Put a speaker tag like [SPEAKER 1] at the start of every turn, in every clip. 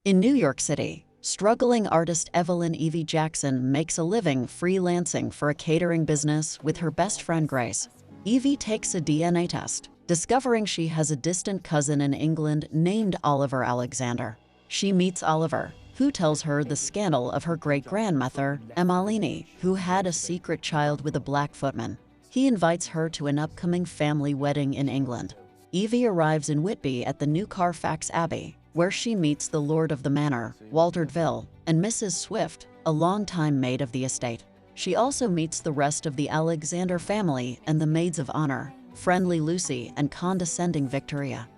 [SPEAKER 1] In New York City, struggling artist Evelyn Evie Jackson makes a living freelancing for a catering business with her best friend Grace. Evie takes a DNA test, discovering she has a distant cousin in England named Oliver Alexander. She meets Oliver, who tells her the scandal of her great-grandmother, Evelyn, who had a secret child with a black footman. He invites her to an upcoming family wedding in England. Evie arrives in Whitby at the new Carfax Abbey, where she meets the Lord of the Manor, Walter De Ville, and Mrs. Swift, a longtime maid of the estate. She also meets the rest of the Alexander family and the maids of honor, friendly Lucy and condescending Victoria.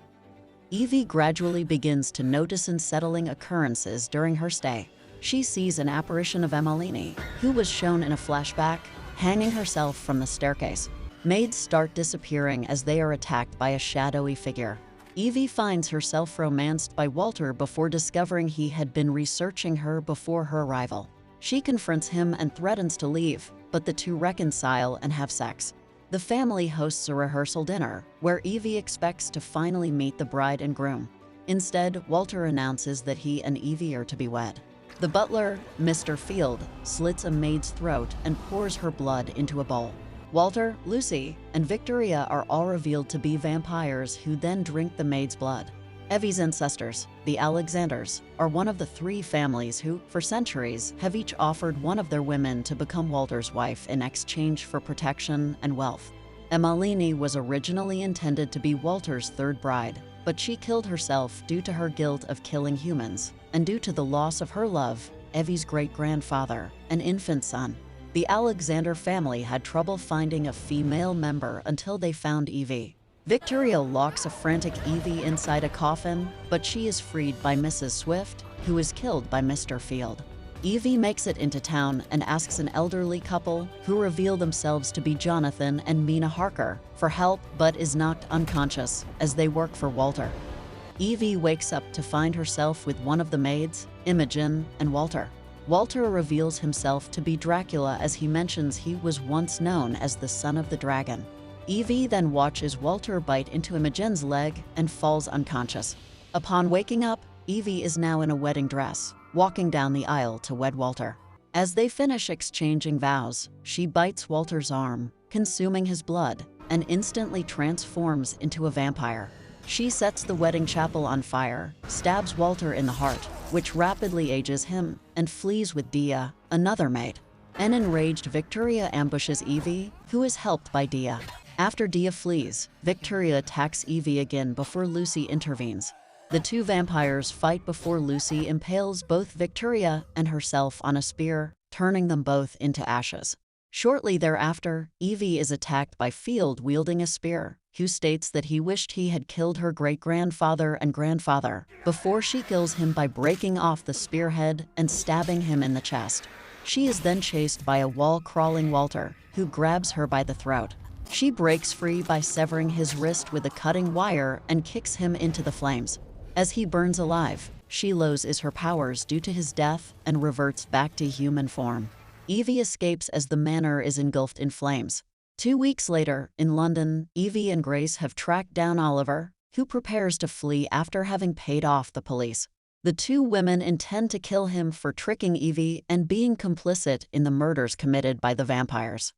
[SPEAKER 1] Evie gradually begins to notice unsettling occurrences during her stay. She sees an apparition of Evelyn, who was shown in a flashback, hanging herself from the staircase. Maids start disappearing as they are attacked by a shadowy figure. Evie finds herself romanced by Walter before discovering he had been researching her before her arrival. She confronts him and threatens to leave, but the two reconcile and have sex. The family hosts a rehearsal dinner, where Evie expects to finally meet the bride and groom. Instead, Walter announces that he and Evie are to be wed. The butler, Mr. Field, slits a maid's throat and pours her blood into a bowl. Walter, Lucy, and Victoria are all revealed to be vampires who then drink the maid's blood. Evie's ancestors, the Alexanders, are one of the three families who, for centuries, have each offered one of their women to become Walter's wife in exchange for protection and wealth. Evelyn was originally intended to be Walter's third bride, but she killed herself due to her guilt of killing humans, and due to the loss of her love, Evie's great-grandfather, an infant son. The Alexander family had trouble finding a female member until they found Evie. Victoria locks a frantic Evie inside a coffin, but she is freed by Mrs. Swift, who is killed by Mr. Field. Evie makes it into town and asks an elderly couple, who reveal themselves to be Jonathan and Mina Harker, for help but is knocked unconscious as they work for Walter. Evie wakes up to find herself with one of the maids, Imogen, and Walter. Walter reveals himself to be Dracula as he mentions he was once known as the son of the dragon. Evie then watches Walter bite into Imogen's leg and falls unconscious. Upon waking up, Evie is now in a wedding dress, walking down the aisle to wed Walter. As they finish exchanging vows, she bites Walter's arm, consuming his blood, and instantly transforms into a vampire. She sets the wedding chapel on fire, stabs Walter in the heart, which rapidly ages him, and flees with Dia, another maid. An enraged Victoria ambushes Evie, who is helped by Dia. After Dia flees, Victoria attacks Evie again before Lucy intervenes. The two vampires fight before Lucy impales both Victoria and herself on a spear, turning them both into ashes. Shortly thereafter, Evie is attacked by Field wielding a spear, who states that he wished he had killed her great-grandfather and grandfather, before she kills him by breaking off the spearhead and stabbing him in the chest. She is then chased by a wall-crawling Walter, who grabs her by the throat. She breaks free by severing his wrist with a cutting wire and kicks him into the flames. As he burns alive, she loses her powers due to his death and reverts back to human form. Evie escapes as the manor is engulfed in flames. 2 weeks later, in London, Evie and Grace have tracked down Oliver, who prepares to flee after having paid off the police. The two women intend to kill him for tricking Evie and being complicit in the murders committed by the vampires.